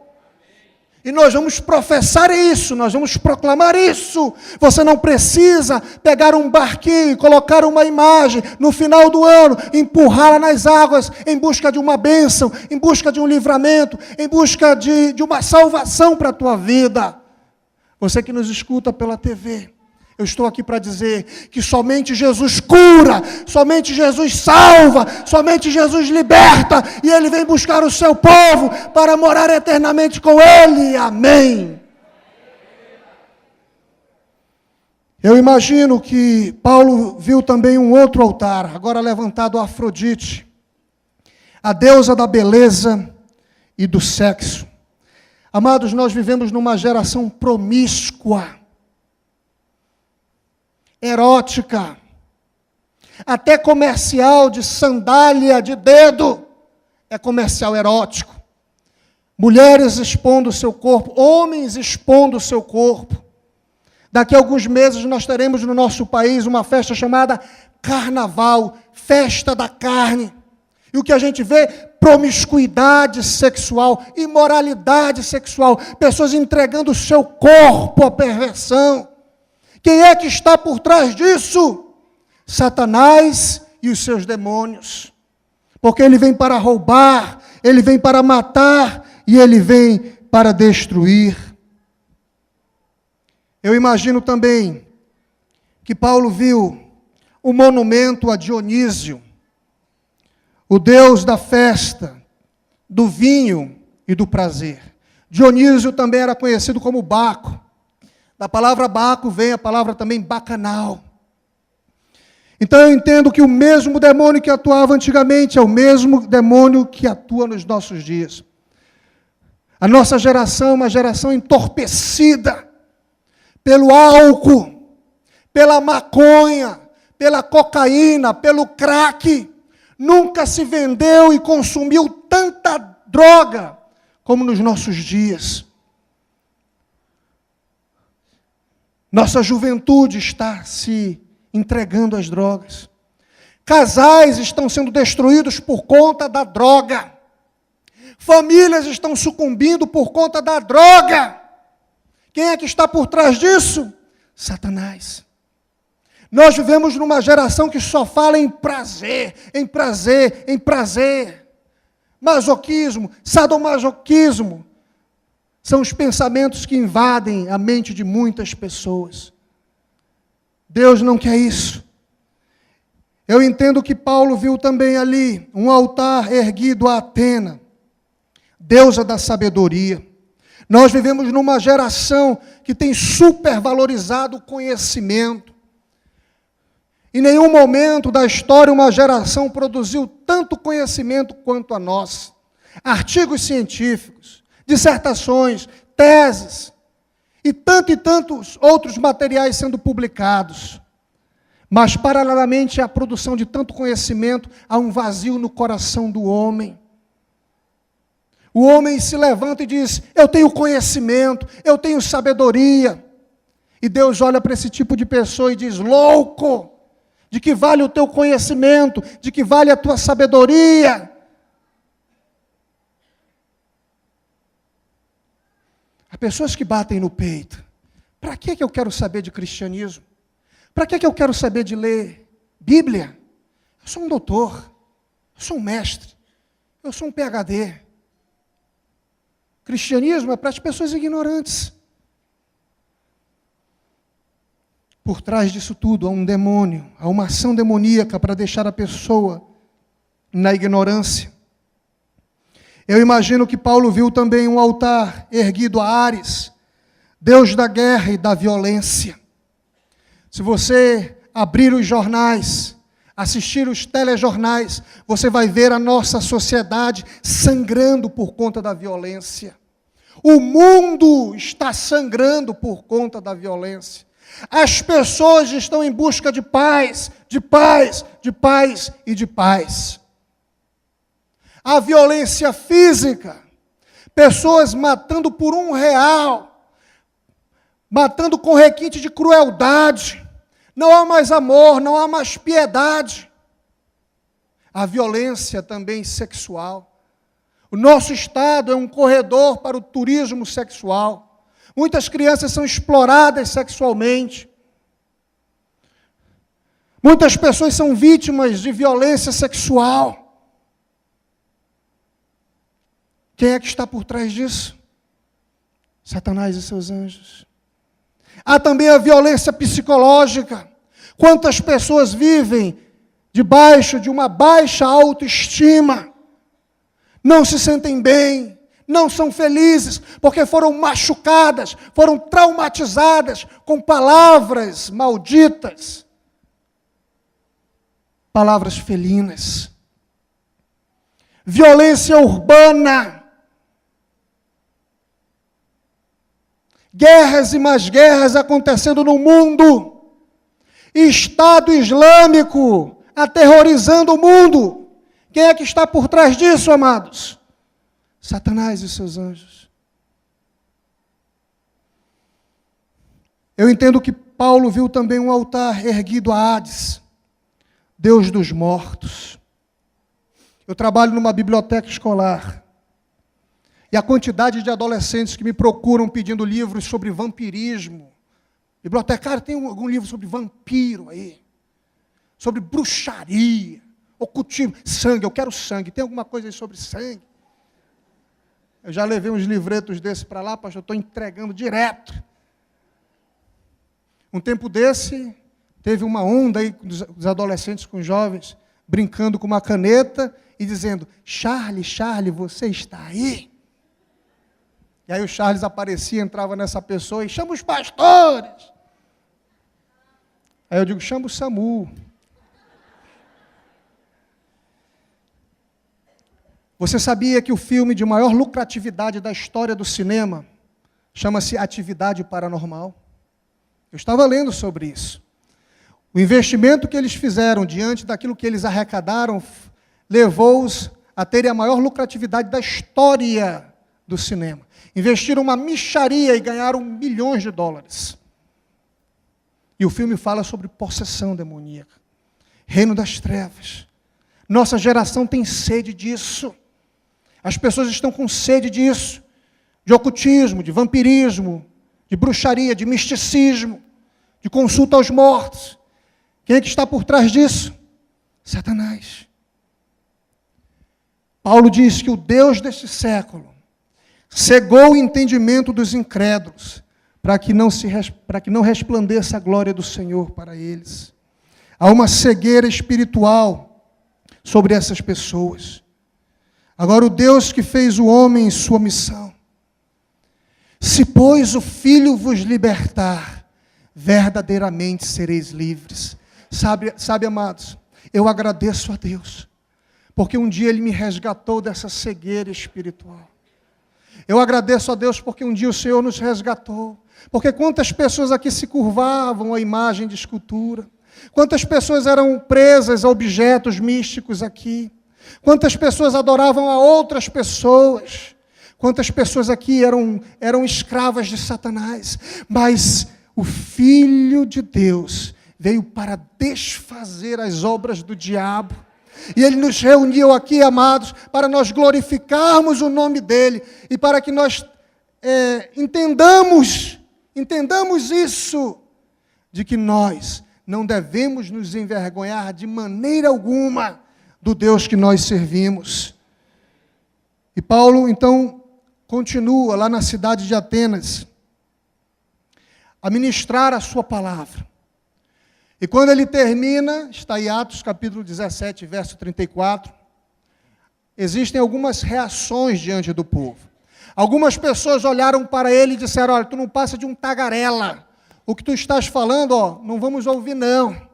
E nós vamos professar isso, nós vamos proclamar isso. Você não precisa pegar um barquinho e colocar uma imagem no final do ano, empurrá-la nas águas em busca de uma bênção, em busca de um livramento, em busca de uma salvação para a tua vida. Você que nos escuta pela TV, eu estou aqui para dizer que somente Jesus cura, somente Jesus salva, somente Jesus liberta, e Ele vem buscar o seu povo para morar eternamente com Ele. Amém. Eu imagino que Paulo viu também um outro altar, agora levantado a Afrodite, a deusa da beleza e do sexo. Amados, nós vivemos numa geração promíscua, erótica, até comercial de sandália de dedo é comercial erótico. Mulheres expondo o seu corpo, homens expondo o seu corpo. Daqui a alguns meses nós teremos no nosso país uma festa chamada Carnaval, festa da carne. E o que a gente vê? Promiscuidade sexual, imoralidade sexual, pessoas entregando o seu corpo à perversão. Quem é que está por trás disso? Satanás e os seus demônios. Porque ele vem para roubar, ele vem para matar e ele vem para destruir. Eu imagino também que Paulo viu um monumento a Dionísio, o deus da festa, do vinho e do prazer. Dionísio também era conhecido como Baco. Da palavra Baco vem a palavra também bacanal. Então eu entendo que o mesmo demônio que atuava antigamente é o mesmo demônio que atua nos nossos dias. A nossa geração é uma geração entorpecida pelo álcool, pela maconha, pela cocaína, pelo crack. Nunca se vendeu e consumiu tanta droga como nos nossos dias. Nossa juventude está se entregando às drogas. Casais estão sendo destruídos por conta da droga. Famílias estão sucumbindo por conta da droga. Quem é que está por trás disso? Satanás. Nós vivemos numa geração que só fala em prazer, em prazer, em prazer. Masoquismo, sadomasoquismo, são os pensamentos que invadem a mente de muitas pessoas. Deus não quer isso. Eu entendo que Paulo viu também ali um altar erguido a Atena, deusa da sabedoria. Nós vivemos numa geração que tem supervalorizado o conhecimento. Em nenhum momento da história uma geração produziu tanto conhecimento quanto a nossa. Artigos científicos, dissertações, teses, e tantos outros materiais sendo publicados. Mas, paralelamente à produção de tanto conhecimento, há um vazio no coração do homem. O homem se levanta e diz, eu tenho conhecimento, eu tenho sabedoria. E Deus olha para esse tipo de pessoa e diz, louco, de que vale o teu conhecimento, de que vale a tua sabedoria. Há pessoas que batem no peito. Para que eu quero saber de cristianismo? Para que eu quero saber de ler Bíblia? Eu sou um doutor, eu sou um mestre, eu sou um PhD. Cristianismo é para as pessoas ignorantes. Por trás disso tudo há um demônio, há uma ação demoníaca para deixar a pessoa na ignorância. Eu imagino que Paulo viu também um altar erguido a Ares, deus da guerra e da violência. Se você abrir os jornais, assistir os telejornais, você vai ver a nossa sociedade sangrando por conta da violência. O mundo está sangrando por conta da violência. As pessoas estão em busca de paz, de paz, de paz e de paz. A violência física, pessoas matando por R$1, matando com requinte de crueldade. Não há mais amor, não há mais piedade. A violência também sexual. O nosso estado é um corredor para o turismo sexual. Muitas crianças são exploradas sexualmente. Muitas pessoas são vítimas de violência sexual. Quem é que está por trás disso? Satanás e seus anjos. Há também a violência psicológica. Quantas pessoas vivem debaixo de uma baixa autoestima, não se sentem bem, não são felizes, porque foram machucadas, foram traumatizadas com palavras malditas, palavras felinas. Violência urbana. Guerras e mais guerras acontecendo no mundo. Estado Islâmico aterrorizando o mundo. Quem é que está por trás disso, amados? Satanás e seus anjos. Eu entendo que Paulo viu também um altar erguido a Hades, Deus dos mortos. Eu trabalho numa biblioteca escolar. E a quantidade de adolescentes que me procuram pedindo livros sobre vampirismo. Bibliotecário, tem algum livro sobre vampiro aí? Sobre bruxaria? ocultismo, sangue, eu quero sangue. Tem alguma coisa aí sobre sangue? Eu já levei uns livretos desses para lá, pastor, eu estou entregando direto. Um tempo desse, teve uma onda aí dos adolescentes com os jovens, brincando com uma caneta e dizendo, Charlie, Charlie, você está aí? E aí o Charles aparecia, entrava nessa pessoa e chama os pastores. Aí eu digo, chama o SAMU. Você sabia que o filme de maior lucratividade da história do cinema chama-se Atividade Paranormal? Eu estava lendo sobre isso. O investimento que eles fizeram diante daquilo que eles arrecadaram levou-os a terem a maior lucratividade da história do cinema. Investiram uma mixaria e ganharam milhões de dólares. E o filme fala sobre possessão demoníaca, reino das trevas. Nossa geração tem sede disso. As pessoas estão com sede disso, de ocultismo, de vampirismo, de bruxaria, de misticismo, de consulta aos mortos. Quem é que está por trás disso? Satanás. Paulo diz que o Deus deste século cegou o entendimento dos incrédulos, para que não resplandeça a glória do Senhor para eles. Há uma cegueira espiritual sobre essas pessoas. Agora, o Deus que fez o homem em sua missão, se, pois, o Filho vos libertar, verdadeiramente sereis livres. Sabe, amados, eu agradeço a Deus, porque um dia Ele me resgatou dessa cegueira espiritual. Eu agradeço a Deus porque um dia o Senhor nos resgatou. Porque quantas pessoas aqui se curvavam à imagem de escultura, quantas pessoas eram presas a objetos místicos aqui, quantas pessoas adoravam a outras pessoas, quantas pessoas aqui eram escravas de Satanás, mas o Filho de Deus veio para desfazer as obras do diabo, e Ele nos reuniu aqui, amados, para nós glorificarmos o nome dEle, e para que nós entendamos isso, de que nós não devemos nos envergonhar de maneira alguma do Deus que nós servimos. E Paulo, então, continua lá na cidade de Atenas, a ministrar a sua palavra. E quando ele termina, está em Atos capítulo 17, verso 34, existem algumas reações diante do povo. Algumas pessoas olharam para ele e disseram, olha, tu não passa de um tagarela, o que tu estás falando, não vamos ouvir não.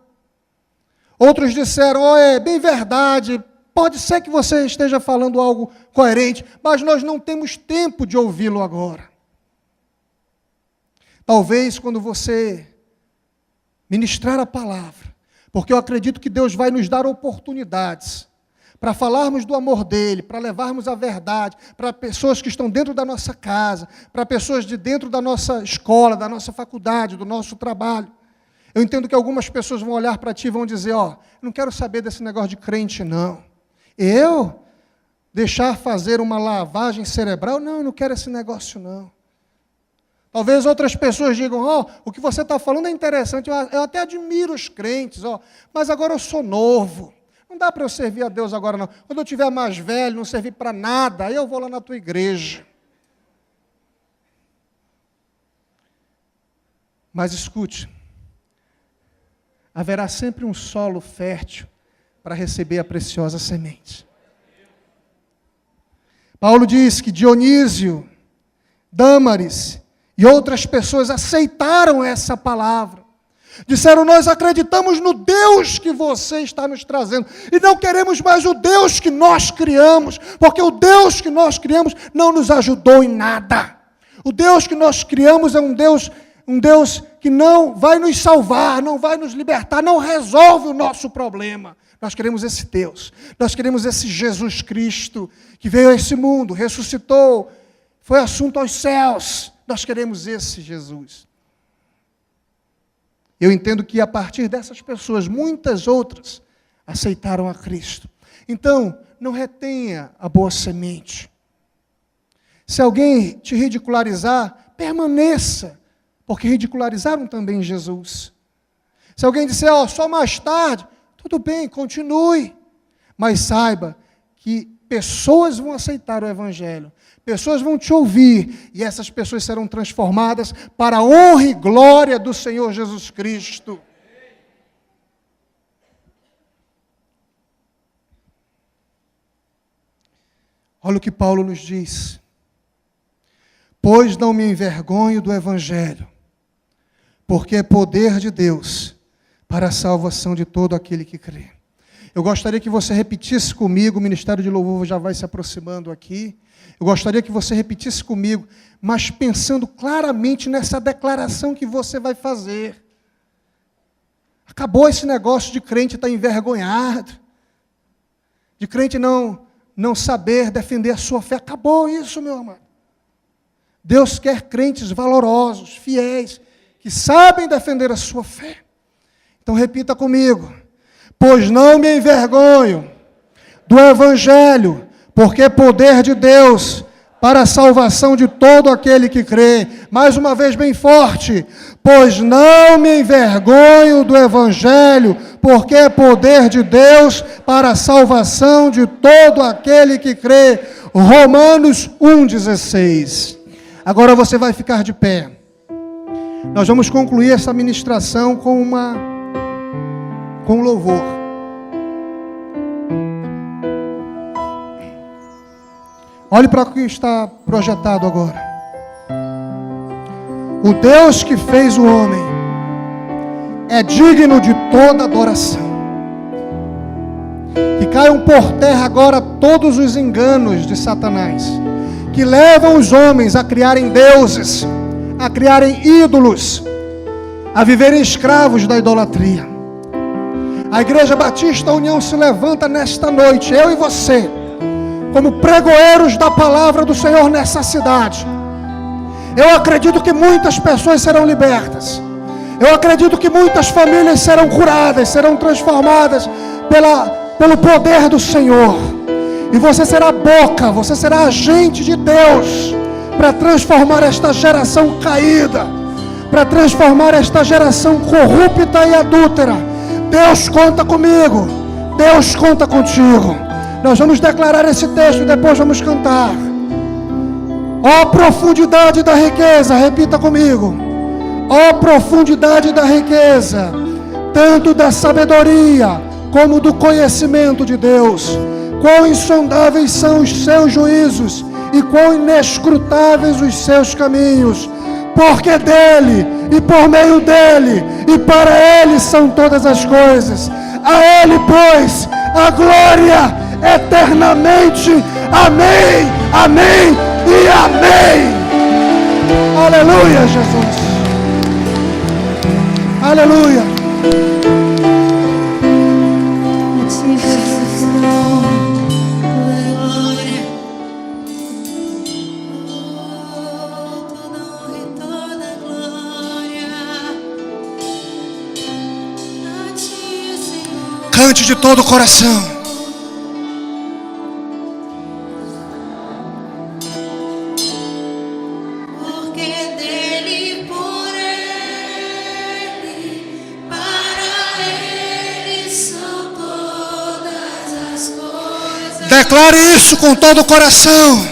Outros disseram, é bem verdade, pode ser que você esteja falando algo coerente, mas nós não temos tempo de ouvi-lo agora. Talvez quando você ministrar a palavra, porque eu acredito que Deus vai nos dar oportunidades para falarmos do amor dEle, para levarmos a verdade para pessoas que estão dentro da nossa casa, para pessoas de dentro da nossa escola, da nossa faculdade, do nosso trabalho. Eu entendo que algumas pessoas vão olhar para ti e vão dizer, não quero saber desse negócio de crente, não. Eu? Deixar fazer uma lavagem cerebral? Não, eu não quero esse negócio, não. Talvez outras pessoas digam, o que você está falando é interessante, eu até admiro os crentes, mas agora eu sou novo. Não dá para eu servir a Deus agora, não. Quando eu estiver mais velho, não servir para nada, aí eu vou lá na tua igreja. Mas escute, haverá sempre um solo fértil para receber a preciosa semente. Paulo diz que Dionísio, Dâmaris e outras pessoas aceitaram essa palavra. Disseram, nós acreditamos no Deus que você está nos trazendo, e não queremos mais o Deus que nós criamos, porque o Deus que nós criamos não nos ajudou em nada. O Deus que nós criamos é um Deus que não vai nos salvar, não vai nos libertar, não resolve o nosso problema. Nós queremos esse Deus, nós queremos esse Jesus Cristo, que veio a esse mundo, ressuscitou, foi assunto aos céus. Nós queremos esse Jesus. Eu entendo que a partir dessas pessoas, muitas outras aceitaram a Cristo. Então, não retenha a boa semente. Se alguém te ridicularizar, permaneça, porque ridicularizaram também Jesus. Se alguém disser, só mais tarde, tudo bem, continue. Mas saiba que pessoas vão aceitar o Evangelho. Pessoas vão te ouvir. E essas pessoas serão transformadas para a honra e glória do Senhor Jesus Cristo. Olha o que Paulo nos diz. Pois não me envergonho do Evangelho, porque é poder de Deus para a salvação de todo aquele que crê. Eu gostaria que você repetisse comigo, o Ministério de Louvor já vai se aproximando aqui. Eu gostaria que você repetisse comigo, mas pensando claramente nessa declaração que você vai fazer. Acabou esse negócio de crente estar envergonhado, de crente não saber defender a sua fé. Acabou isso, meu amado. Deus quer crentes valorosos, fiéis, que sabem defender a sua fé. Então repita comigo. Pois não me envergonho do Evangelho, porque é poder de Deus para a salvação de todo aquele que crê. Mais uma vez bem forte. Pois não me envergonho do Evangelho, porque é poder de Deus para a salvação de todo aquele que crê. Romanos 1,16. Agora você vai ficar de pé. Nós vamos concluir essa ministração com louvor. Olhe para o que está projetado agora. O Deus que fez o homem é digno de toda adoração. Que caiam por terra agora todos os enganos de Satanás, que levam os homens a criarem deuses, a criarem ídolos, a viverem escravos da idolatria. A Igreja Batista União se levanta nesta noite, eu e você, como pregoeiros da palavra do Senhor nessa cidade. Eu acredito que muitas pessoas serão libertas. Eu acredito que muitas famílias serão curadas, serão transformadas pelo poder do Senhor. E você será boca, você será agente de Deus para transformar esta geração caída, para transformar esta geração corrupta e adúltera. Deus conta comigo, Deus conta contigo. Nós vamos declarar esse texto e depois vamos cantar. Ó profundidade da riqueza, repita comigo. Ó profundidade da riqueza, tanto da sabedoria como do conhecimento de Deus. Quão insondáveis são os seus juízos e quão inescrutáveis os seus caminhos. Porque dele, e por meio dele, e para ele são todas as coisas. A ele, pois, a glória eternamente. Amém, amém e amém. Aleluia, Jesus. Aleluia. Cante de todo o coração. Declare isso com todo o coração.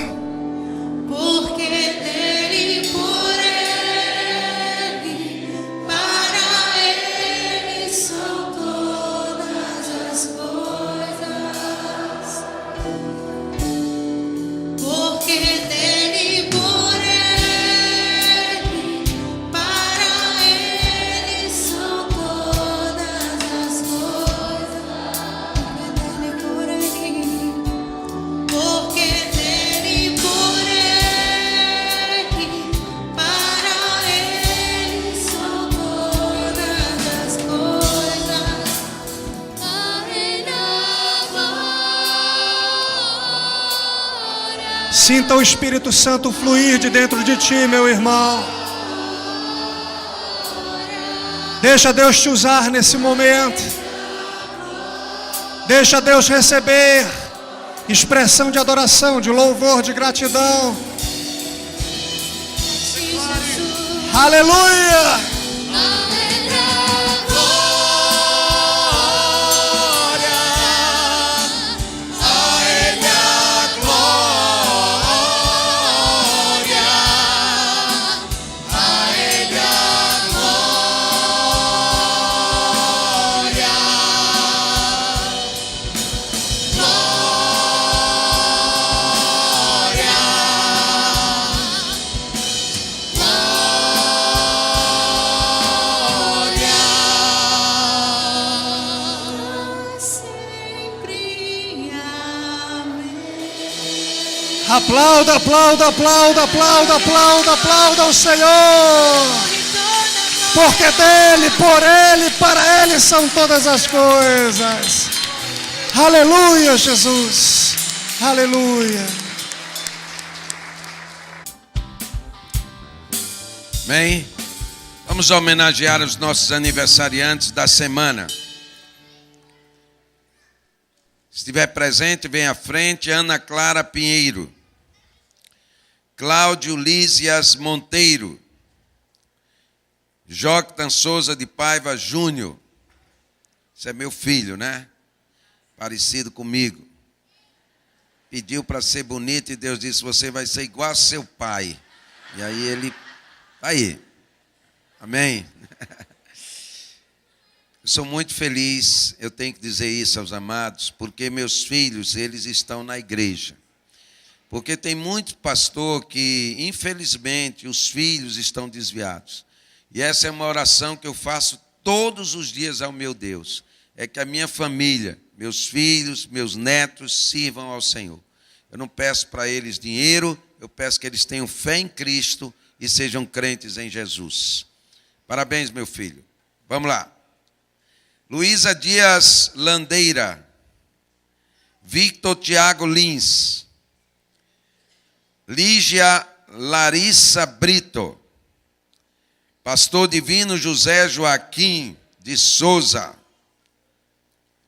Porque dele, por ele, para ele são todas as coisas. Porque dele, por ele, para ele são todas as coisas. Porque dele, por ele, para ele são todas as coisas. Sinta o Espírito Santo fluir de dentro de ti, meu irmão. Deixa Deus te usar nesse momento. Deixa Deus receber expressão de adoração, de louvor, de gratidão. Aleluia! Aplauda, aplauda, aplauda, aplauda, aplauda, aplauda o Senhor. Porque dele, por ele, para ele são todas as coisas. Aleluia, Jesus. Aleluia. Amém? Vamos homenagear os nossos aniversariantes da semana. Se estiver presente, vem à frente. Ana Clara Pinheiro, Cláudio Lísias Monteiro, Joctan Souza de Paiva Júnior. Esse é meu filho, né? Parecido comigo. Pediu para ser bonito e Deus disse: você vai ser igual a seu pai. E aí ele... Aí. Amém? Eu sou muito feliz, eu tenho que dizer isso aos amados, porque meus filhos, eles estão na igreja. Porque tem muito pastor que, infelizmente, os filhos estão desviados. E essa é uma oração que eu faço todos os dias ao meu Deus. É que a minha família, meus filhos, meus netos sirvam ao Senhor. Eu não peço para eles dinheiro, eu peço que eles tenham fé em Cristo e sejam crentes em Jesus. Parabéns, meu filho. Vamos lá. Luísa Dias Landeira, Victor Tiago Lins, Lígia Larissa Brito, Pastor Divino José Joaquim de Souza,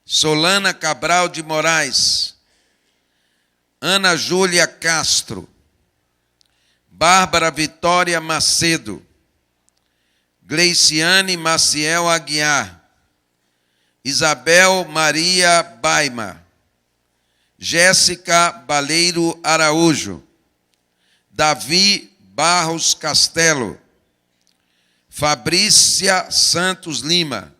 Solana Cabral de Moraes, Ana Júlia Castro, Bárbara Vitória Macedo, Gleiciane Maciel Aguiar, Isabel Maria Baima, Jéssica Baleiro Araújo, Davi Barros Castelo, Fabrícia Santos Lima,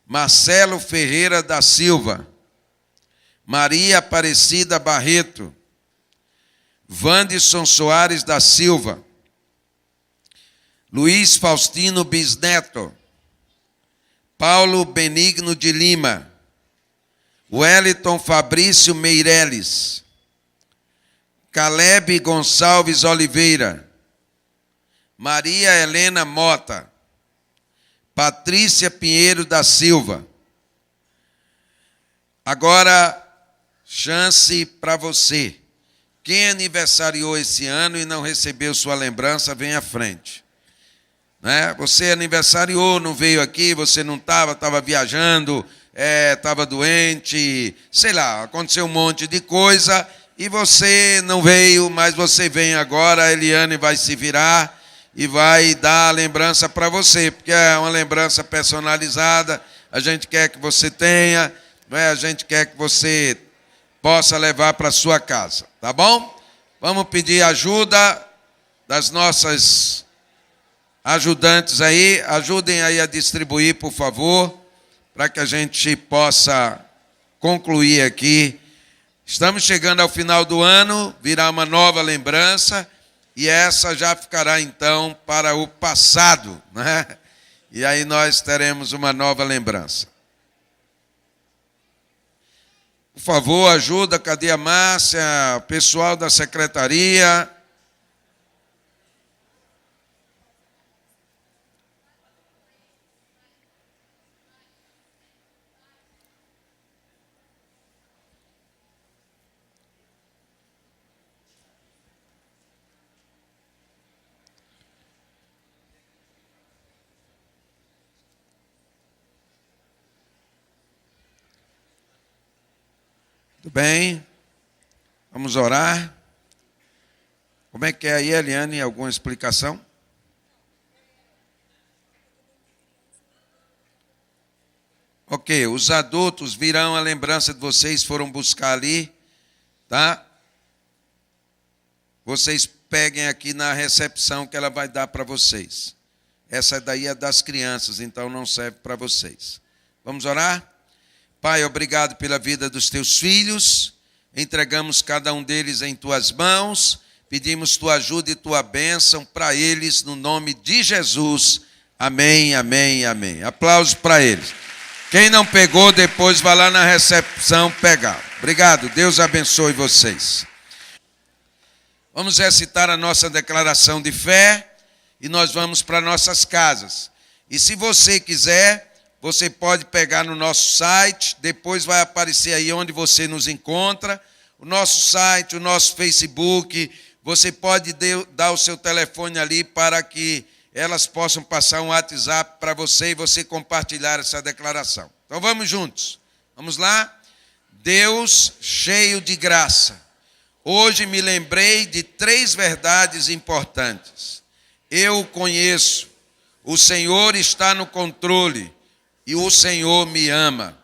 Marcelo Ferreira da Silva, Maria Aparecida Barreto, Wanderson Soares da Silva, Luiz Faustino Bisneto, Paulo Benigno de Lima, Wellington Fabrício Meireles, Caleb Gonçalves Oliveira, Maria Helena Mota, Patrícia Pinheiro da Silva. Agora, chance para você. Quem aniversariou esse ano e não recebeu sua lembrança, vem à frente. Né? Você aniversariou, não veio aqui, você não estava viajando, estava doente, sei lá, aconteceu um monte de coisa e você não veio, mas você vem agora, a Eliane vai se virar e vai dar a lembrança para você, porque é uma lembrança personalizada, a gente quer que você tenha, né? A gente quer que você possa levar para sua casa, tá bom? Vamos pedir ajuda das nossas ajudantes aí, ajudem aí a distribuir, por favor, para que a gente possa concluir aqui. Estamos chegando ao final do ano, virá uma nova lembrança, e essa já ficará então para o passado, né? E aí nós teremos uma nova lembrança. Por favor, ajuda, cadê a Márcia, o pessoal da secretaria? Tudo bem? Vamos orar. Como é que é aí, Eliane? Alguma explicação? Ok, os adultos virão a lembrança de vocês, foram buscar ali, tá? Vocês peguem aqui na recepção que ela vai dar para vocês. Essa daí é das crianças, então não serve para vocês. Vamos orar? Pai, obrigado pela vida dos teus filhos, entregamos cada um deles em tuas mãos, pedimos tua ajuda e tua bênção para eles, no nome de Jesus. Amém, amém, amém. Aplausos para eles. Quem não pegou, depois vai lá na recepção pegar. Obrigado, Deus abençoe vocês. Vamos recitar a nossa declaração de fé e nós vamos para nossas casas. E se você quiser, você pode pegar no nosso site, depois vai aparecer aí onde você nos encontra, o nosso site, o nosso Facebook. Você pode dar o seu telefone ali para que elas possam passar um WhatsApp para você e você compartilhar essa declaração. Então vamos juntos. Vamos lá? Deus cheio de graça. Hoje me lembrei de 3 verdades importantes. Eu o conheço. O Senhor está no controle e o Senhor me ama.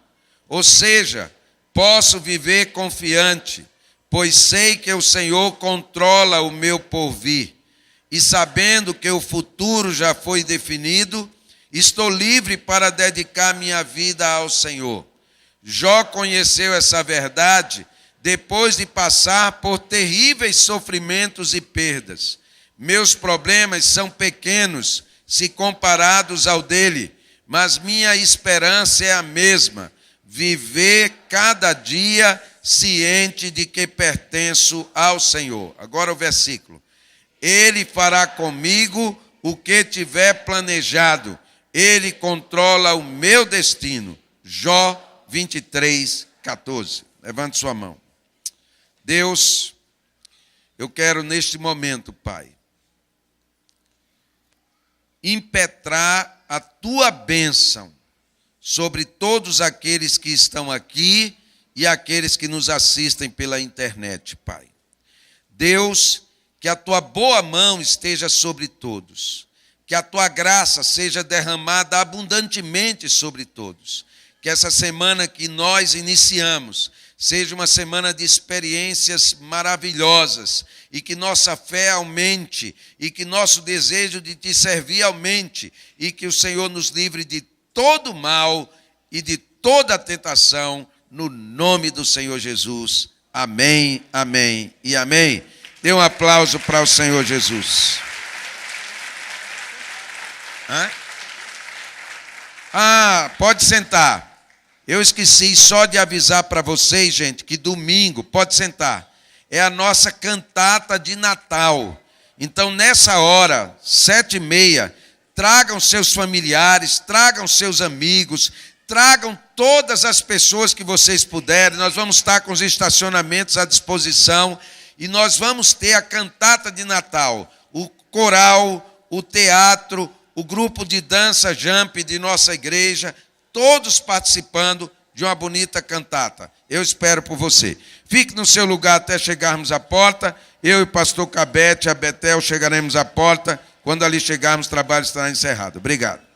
Ou seja, posso viver confiante, pois sei que o Senhor controla o meu porvir. E sabendo que o futuro já foi definido, estou livre para dedicar minha vida ao Senhor. Jó conheceu essa verdade depois de passar por terríveis sofrimentos e perdas. Meus problemas são pequenos se comparados ao dele, mas minha esperança é a mesma: viver cada dia ciente de que pertenço ao Senhor. Agora o versículo. Ele fará comigo o que tiver planejado. Ele controla o meu destino. Jó 23, 14. Levante sua mão. Deus, eu quero neste momento, Pai, impetrar a Tua bênção sobre todos aqueles que estão aqui e aqueles que nos assistem pela internet, Pai. Deus, que a Tua boa mão esteja sobre todos, que a Tua graça seja derramada abundantemente sobre todos, que essa semana que nós iniciamos seja uma semana de experiências maravilhosas e que nossa fé aumente e que nosso desejo de Te servir aumente e que o Senhor nos livre de todo mal e de toda tentação, no nome do Senhor Jesus. Amém, amém e amém. Dê um aplauso para o Senhor Jesus. Pode sentar. Eu esqueci só de avisar para vocês, gente, que domingo, pode sentar, é a nossa cantata de Natal. Então, nessa hora, 7h30, tragam seus familiares, tragam seus amigos, tragam todas as pessoas que vocês puderem. Nós vamos estar com os estacionamentos à disposição e nós vamos ter a cantata de Natal, o coral, o teatro, o grupo de dança Jump de nossa igreja, todos participando de uma bonita cantata. Eu espero por você. Fique no seu lugar até chegarmos à porta. Eu e o pastor Cabete, a Betel, chegaremos à porta. Quando ali chegarmos, o trabalho estará encerrado. Obrigado.